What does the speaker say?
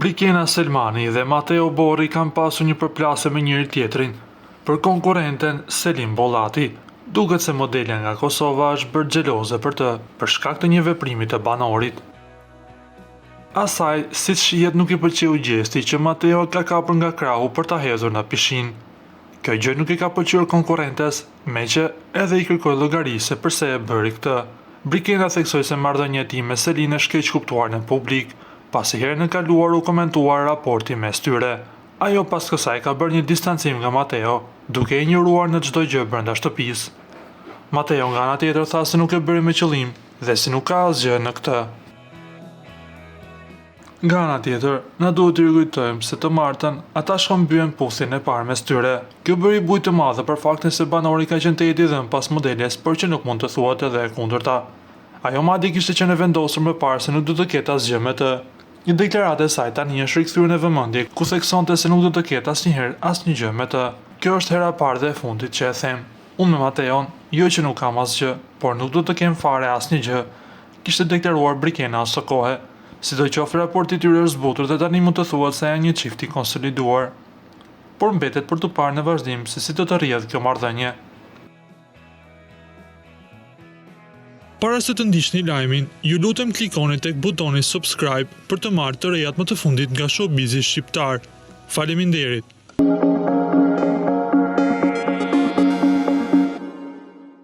Brikena Selmani dhe Mateo Borri kanë pasur një përplasje me njëri tjetrin për konkurrenten Selim Bollati. Duket se modelja nga Kosova është bërë xheloze për të, për shkak të një veprimi të banorit. Asaj, si shihet, nuk i pëlqeu gjesti që Mateo ka kapur nga krahu për ta hedhur në pishinë. Kjo gjë nuk i ka pëlqyer konkurrentes, meqë edhe i kërkoi llogari se pse e bëri këtë. Brikena theksoi se marrëdhënia e tij me Selin është keq kuptuar në publik, pasi herën e kaluar u komentuar raporti mes tyre. Ajo pas kësaj ka bërë një distancim nga Mateo, duke i injoruar në çdo gjë brenda shtëpisë. Mateo nga ana tjetër tha se nuk e bëri me qëllim dhe se nuk ka asgjë në këtë. Nga ana tjetër, na duhet të rikujtojmë se të martën ata shkëmbyen puthjen e parë mes tyre. Kjo bëri bujë të madhe për faktin se banori ka qenë tetë i dhënë pas modeles, por që nuk mund të thuhet edhe e kundërta. Ajo madje kishte qenë vendosur më parë se nuk do të ketë asgjë me të. Një deklaratë e saj tani është rikthyer në vëmendje, ku theksonte se nuk do të ketë asnjëherë asnjë me të. Kjo është hera e parë dhe e fundit që e them. Unë me Mateon, jo që nuk kam asgjë, por nuk do të kem fare asnjë, kishte deklaruar Brikena së kohe. Sidoqoftë raporti i tyre është zbutur dhe tani mund të thuhet se janë një çift i konsoliduar. Por mbetet për të parë në vazhdim se si do të rrjedhë kjo marrëdhënie. Para se të ndiqni lajmin, ju lutem klikoni tek butoni subscribe për të marrë të rejat më të fundit nga showbizi shqiptar. Faleminderit.